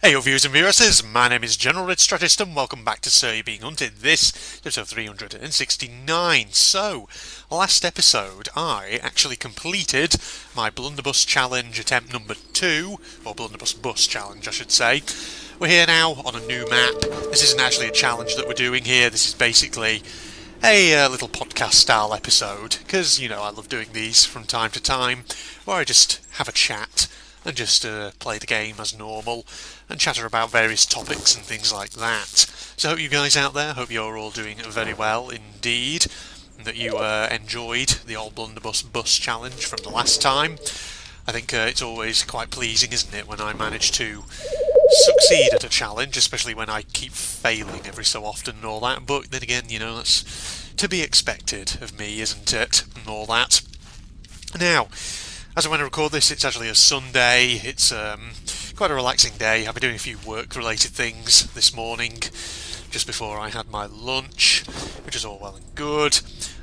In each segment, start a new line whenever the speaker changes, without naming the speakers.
Hey, your viewers and viewresses, my name is General Red Strategist and welcome back to Sir You Being Hunted. This is episode 369. So, last episode I actually completed my blunderbuss challenge attempt number 2, or blunderbuss bus challenge I should say. We're here now on a new map. This isn't actually a challenge that we're doing here, this is basically a little podcast style episode, because, you know, I love doing these from time to time, where I just have a chat and just play the game as normal and chatter about various topics and things like that. So I hope you guys out there, hope you're all doing very well indeed, and that you enjoyed the old blunderbuss bus challenge from the last time. I think it's always quite pleasing, isn't it, when I manage to succeed at a challenge, especially when I keep failing every so often and all that, but then again, you know, that's to be expected of me, isn't it, and all that. Now, as I want to record this, it's actually a Sunday. It's quite a relaxing day. I've been doing a few work-related things this morning, just before I had my lunch, which is all well and good.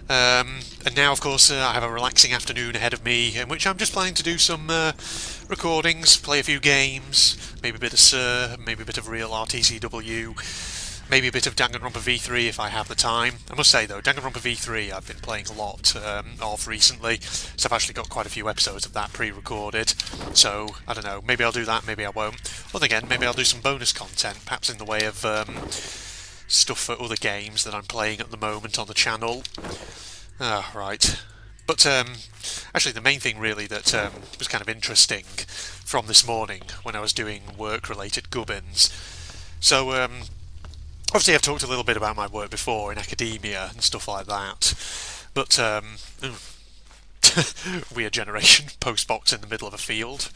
And now, of course, I have a relaxing afternoon ahead of me, in which I'm just planning to do some recordings, play a few games, maybe a bit of Sir, maybe a bit of real RTCW. Maybe a bit of Danganronpa V3 if I have the time. I must say though, Danganronpa V3 I've been playing a lot of recently, so I've actually got quite a few episodes of that pre-recorded. So, I don't know, maybe I'll do that, maybe I won't. Or then again, maybe I'll do some bonus content, perhaps in the way of stuff for other games that I'm playing at the moment on the channel. Right. But actually the main thing really that was kind of interesting from this morning when I was doing work-related gubbins. So, obviously I've talked a little bit about my work before in academia and stuff like that, but weird generation, postbox in the middle of a field,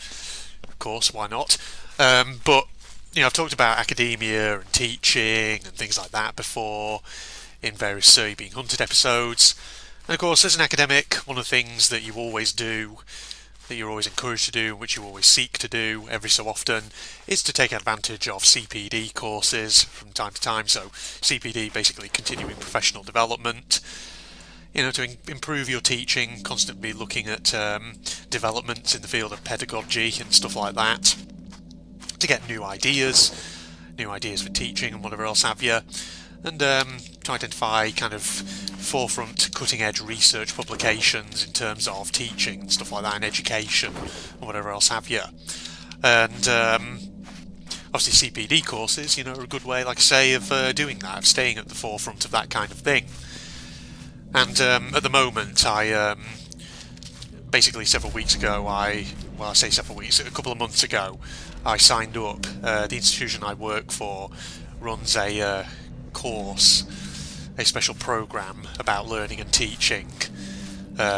of course, why not? But, you know, I've talked about academia and teaching and things like that before in various Sir You Being Hunted episodes, and of course as an academic, one of the things that you always do, that you're always encouraged to do, which you always seek to do every so often, is to take advantage of CPD courses from time to time. So CPD, basically continuing professional development, you know, to improve your teaching, constantly looking at developments in the field of pedagogy and stuff like that, to get new ideas for teaching and whatever else have you, and to identify kind of forefront, cutting-edge research publications in terms of teaching and stuff like that, and education and whatever else have you. And obviously CPD courses, you know, are a good way, like I say, of doing that, of staying at the forefront of that kind of thing. And at the moment, I basically several weeks ago, a couple of months ago, I signed up. The institution I work for runs a course, a special program about learning and teaching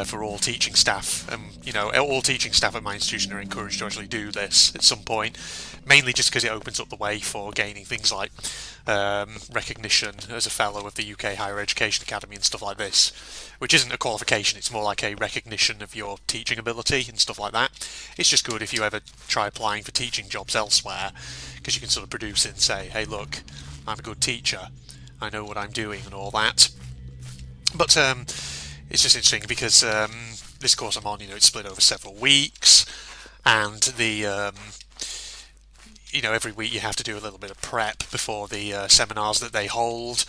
for all teaching staff, and you know, all teaching staff at my institution are encouraged to actually do this at some point, mainly just because it opens up the way for gaining things like recognition as a fellow of the UK Higher Education Academy and stuff like this, which isn't a qualification, it's more like a recognition of your teaching ability and stuff like that. It's just good if you ever try applying for teaching jobs elsewhere, because you can sort of produce it and say, hey look, I'm a good teacher, I know what I'm doing and all that. But it's just interesting because this course I'm on, you know, it's split over several weeks, and the you know, every week you have to do a little bit of prep before the seminars that they hold,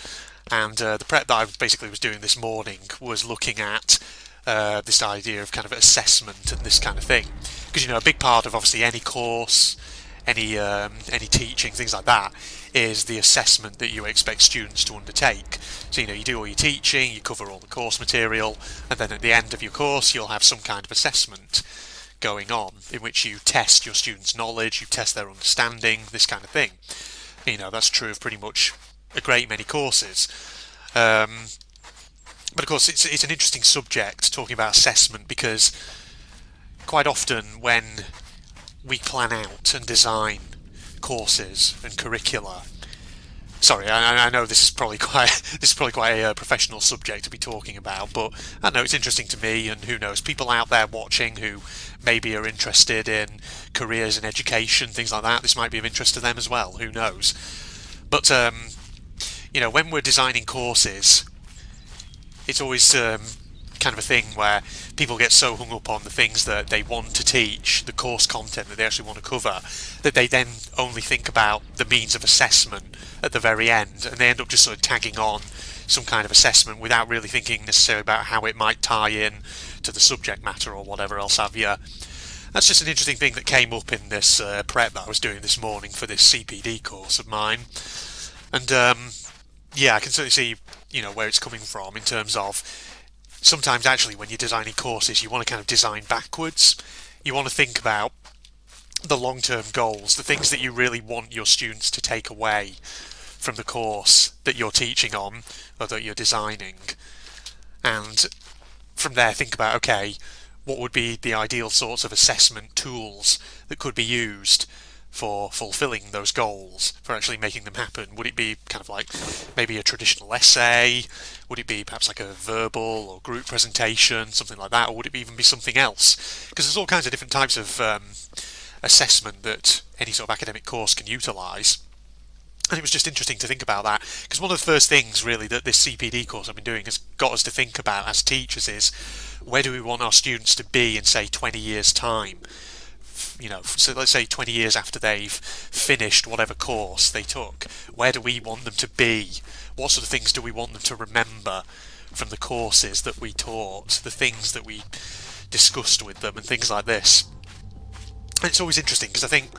and the prep that I basically was doing this morning was looking at this idea of kind of assessment and this kind of thing, because, you know, a big part of obviously any course, any teaching, things like that, is the assessment that you expect students to undertake. So, you know, you do all your teaching, you cover all the course material, and then at the end of your course you'll have some kind of assessment going on in which you test your students' knowledge, you test their understanding, this kind of thing. You know, that's true of pretty much a great many courses. But of course it's an interesting subject, talking about assessment, because quite often when we plan out and design courses and curricula. Sorry, I know this is probably quite a professional subject to be talking about, but I know it's interesting to me, and who knows, people out there watching who maybe are interested in careers in education, things like that, this might be of interest to them as well, who knows. But you know, when we're designing courses, it's always kind kind of a thing where people get so hung up on the things that they want to teach, the course content that they actually want to cover, that they then only think about the means of assessment at the very end, and they end up just sort of tagging on some kind of assessment without really thinking necessarily about how it might tie in to the subject matter or whatever else have you. That's just an interesting thing that came up in this prep that I was doing this morning for this CPD course of mine. And yeah, I can certainly see, where it's coming from in terms of sometimes actually when you're designing courses, you want to kind of design backwards. You want to think about the long-term goals, the things that you really want your students to take away from the course that you're teaching on or that you're designing. And from there, think about, okay, what would be the ideal sorts of assessment tools that could be used for fulfilling those goals, for actually making them happen? Would it be kind of like maybe a traditional essay? Would it be perhaps like a verbal or group presentation, something like that? Or would it even be something else? Because there's all kinds of different types of assessment that any sort of academic course can utilise. And it was just interesting to think about that, because one of the first things really that this CPD course I've been doing has got us to think about as teachers is, where do we want our students to be in, say, 20 years' time? So let's say 20 years after they've finished whatever course they took, where do we want them to be? What sort of things do we want them to remember from the courses that we taught, the things that we discussed with them, and things like this? And it's always interesting, because I think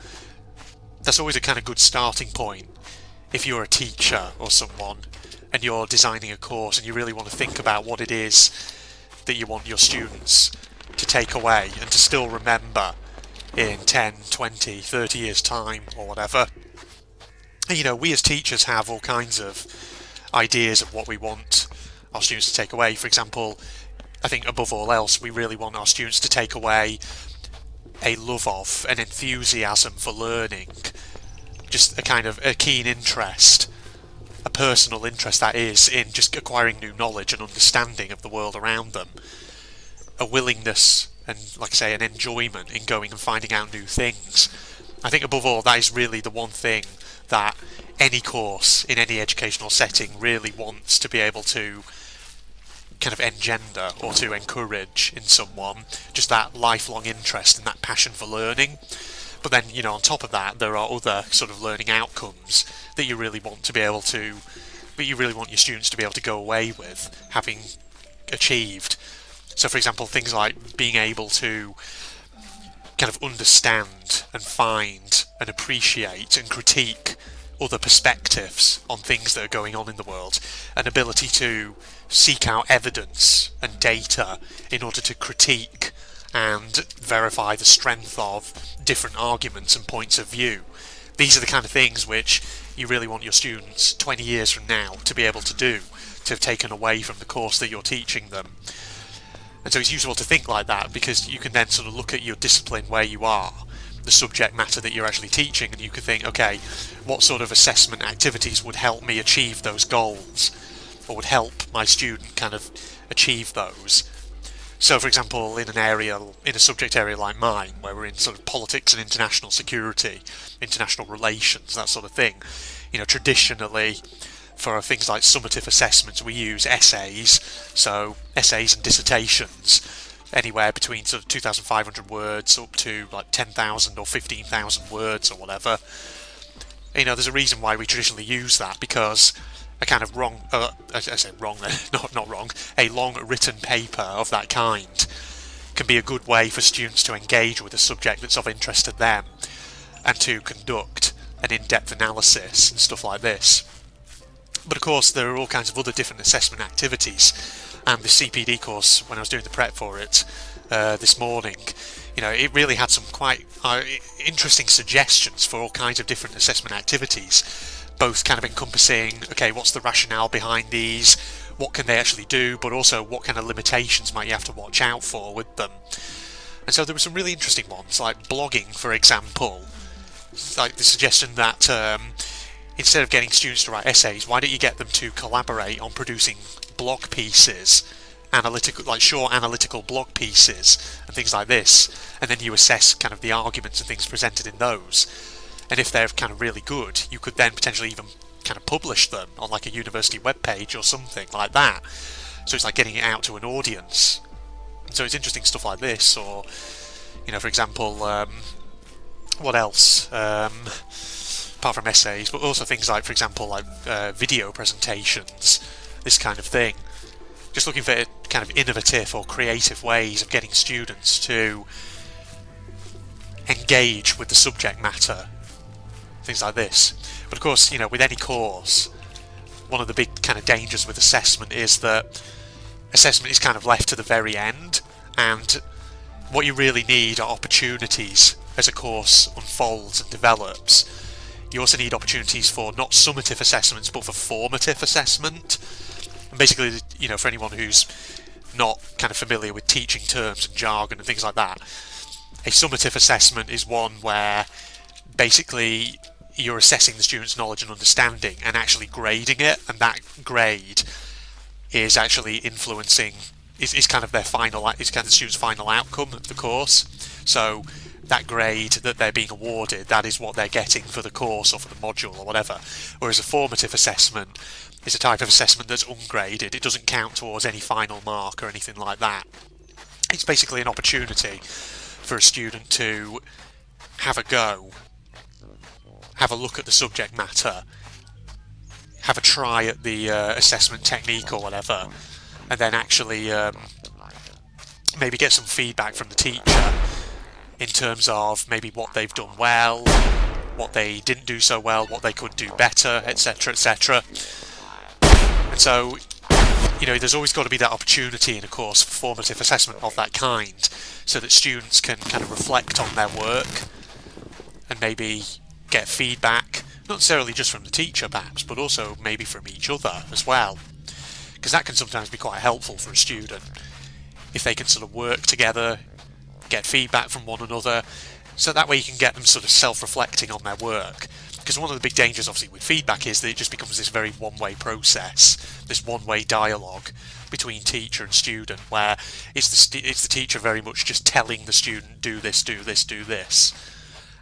that's always a kind of good starting point if you're a teacher or someone and you're designing a course and you really want to think about what it is that you want your students to take away and to still remember in 10, 20, 30 years time or whatever. And, we as teachers have all kinds of ideas of what we want our students to take away. For example, I think above all else, we really want our students to take away a love of, an enthusiasm for learning, just a kind of a keen interest, a personal interest that is, in just acquiring new knowledge and understanding of the world around them, a willingness and, like I say, an enjoyment in going and finding out new things. I think above all, that is really the one thing that any course in any educational setting really wants to be able to kind of engender or to encourage in someone, just that lifelong interest and that passion for learning. But then, on top of that, there are other sort of learning outcomes that you really want to be able to, that you really want your students to be able to go away with having achieved. So, for example, things like being able to kind of understand and find and appreciate and critique other perspectives on things that are going on in the world, an ability to seek out evidence and data in order to critique and verify the strength of different arguments and points of view. These are the kind of things which you really want your students 20 years from now to be able to do, to have taken away from the course that you're teaching them. And so it's useful to think like that, because you can then sort of look at your discipline where you are, the subject matter that you're actually teaching, and you can think, okay, what sort of assessment activities would help me achieve those goals, or would help my student kind of achieve those. So, for example, in a subject area like mine, where we're in sort of politics and international security, international relations, that sort of thing, traditionally, for things like summative assessments, we use essays, so essays and dissertations, anywhere between sort of 2,500 words up to like 10,000 or 15,000 words or whatever. There's a reason why we traditionally use that, because a kind of a long written paper of that kind can be a good way for students to engage with a subject that's of interest to them and to conduct an in-depth analysis and stuff like this. But of course, there are all kinds of other different assessment activities, and the CPD course, when I was doing the prep for it this morning, it really had some quite interesting suggestions for all kinds of different assessment activities, both kind of encompassing, okay, what's the rationale behind these, what can they actually do, but also what kind of limitations might you have to watch out for with them. And so there were some really interesting ones, like blogging, for example, like the suggestion that instead of getting students to write essays, why don't you get them to collaborate on producing blog pieces, short analytical blog pieces and things like this, and then you assess kind of the arguments and things presented in those. And if they're kind of really good, you could then potentially even kind of publish them on like a university webpage or something like that. So it's like getting it out to an audience. And so it's interesting stuff like this, or, you know, for example, what else? Apart from essays, but also things like, for example, like video presentations, this kind of thing. Just looking for kind of innovative or creative ways of getting students to engage with the subject matter, things like this. But of course, you know, with any course, one of the big kind of dangers with assessment is that assessment is kind of left to the very end, and what you really need are opportunities as a course unfolds and develops. You also need opportunities for not summative assessments, but for formative assessment. And basically, you know, for anyone who's not kind of familiar with teaching terms and jargon and things like that, a summative assessment is one where basically you're assessing the student's knowledge and understanding and actually grading it, and that grade is actually influencing, is kind of their final, is kind of the student's final outcome of the course. So that grade that they're being awarded, that is what they're getting for the course or for the module or whatever. Whereas a formative assessment is a type of assessment that's ungraded. It doesn't count towards any final mark or anything like that. It's basically an opportunity for a student to have a go, have a look at the subject matter, have a try at the assessment technique or whatever, and then actually maybe get some feedback from the teacher in terms of maybe what they've done well, what they didn't do so well, what they could do better, etc, etc. And so, you know, there's always got to be that opportunity in a course for formative assessment of that kind, so that students can kind of reflect on their work and maybe get feedback, not necessarily just from the teacher perhaps, but also maybe from each other as well, because that can sometimes be quite helpful for a student if they can sort of work together, get feedback from one another, so that way you can get them sort of self-reflecting on their work. Because one of the big dangers obviously with feedback is that it just becomes this very one-way process, this one-way dialogue between teacher and student, where it's the teacher very much just telling the student, do this, do this, do this.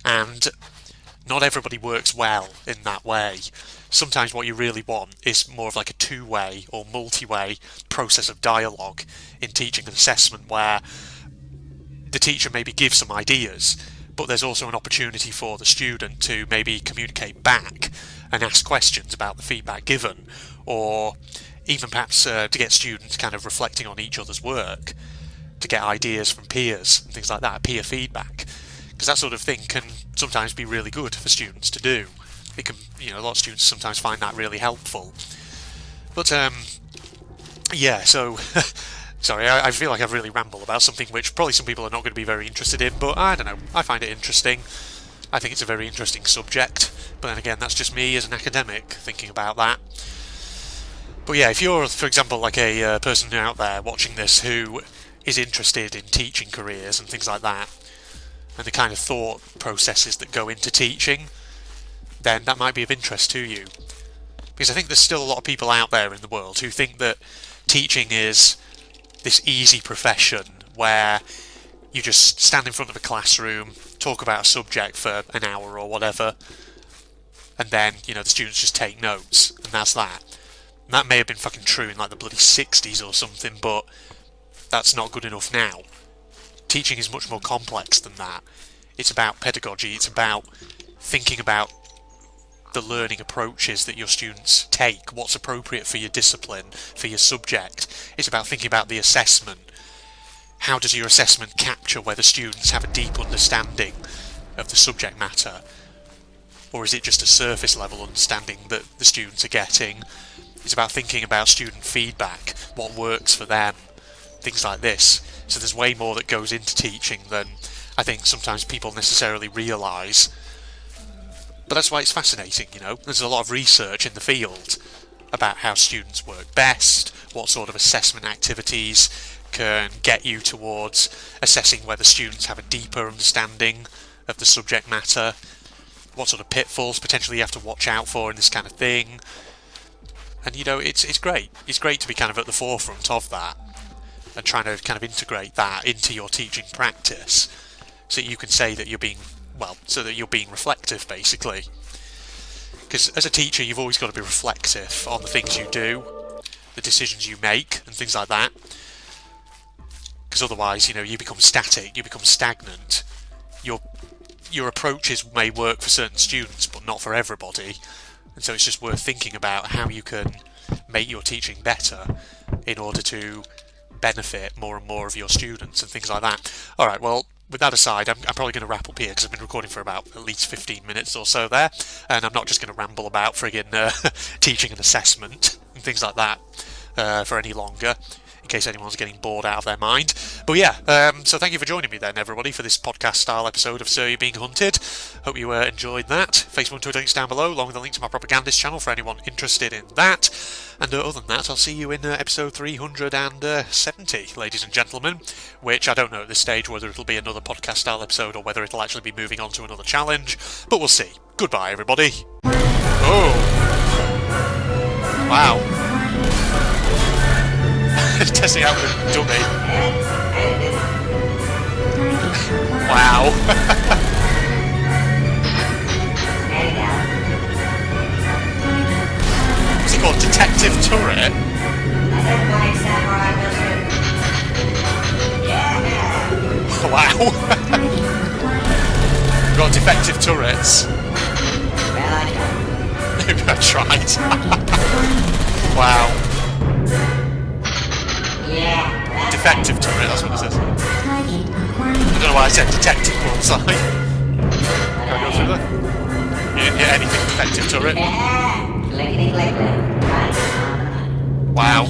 And not everybody works well in that way. Sometimes what you really want is more of like a two-way or multi-way process of dialogue in teaching and assessment, where the teacher maybe gives some ideas, but there's also an opportunity for the student to maybe communicate back and ask questions about the feedback given, or even perhaps to get students kind of reflecting on each other's work, to get ideas from peers and things like that, peer feedback, because that sort of thing can sometimes be really good for students to do. It can, you know, a lot of students sometimes find that really helpful. But yeah, so sorry, I feel like I've really rambled about something which probably some people are not going to be very interested in, but I don't know, I find it interesting. I think it's a very interesting subject, but then again, that's just me as an academic thinking about that. But yeah, if you're, for example, like a person out there watching this who is interested in teaching careers and things like that, and the kind of thought processes that go into teaching, then that might be of interest to you. Because I think there's still a lot of people out there in the world who think that teaching is this easy profession where you just stand in front of a classroom, talk about a subject for an hour or whatever, and then, you know, the students just take notes, and that's that. And that may have been fucking true in like the bloody 60s or something, but that's not good enough now. Teaching is much more complex than that. It's about pedagogy, it's about thinking about the learning approaches that your students take, what's appropriate for your discipline, for your subject. It's about thinking about the assessment. How does your assessment capture whether students have a deep understanding of the subject matter? Or is it just a surface level understanding that the students are getting? It's about thinking about student feedback, what works for them, things like this. So there's way more that goes into teaching than I think sometimes people necessarily realise. But that's why it's fascinating, you know. There's a lot of research in the field about how students work best, what sort of assessment activities can get you towards assessing whether students have a deeper understanding of the subject matter, what sort of pitfalls potentially you have to watch out for in this kind of thing. And, you know, it's great. It's great to be kind of at the forefront of that and trying to kind of integrate that into your teaching practice so you can say that you're being, well, so that you're being reflective, basically. Because as a teacher, you've always got to be reflective on the things you do. the decisions you make and things like that. Because otherwise, you become static, you become stagnant. Your approaches may work for certain students, but not for everybody. And so it's just worth thinking about how you can make your teaching better in order to benefit more and more of your students and things like that. Alright, well, with that aside, I'm probably going to wrap up here because I've been recording for about at least 15 minutes or so there, and I'm not just going to ramble about friggin' teaching and assessment and things like that for any longer, in case anyone's getting bored out of their mind. But yeah, so thank you for joining me then, everybody, for this podcast-style episode of Sir, You're Being Hunted. Hope you enjoyed that. Facebook and Twitter links down below, along with a link to my propagandist channel for anyone interested in that. And other than that, I'll see you in episode 370, ladies and gentlemen, which I don't know at this stage whether it'll be another podcast-style episode or whether it'll actually be moving on to another challenge, but we'll see. Goodbye, everybody. Oh. Wow. Testing out with a dummy. Wow. What's it called? Detective turret? Wow. We've got defective turrets. Maybe I tried. Wow. Defective turret, that's what it says. I don't know why I said detective bullseye. Can I go through there? You didn't hit anything, defective turret. Wow.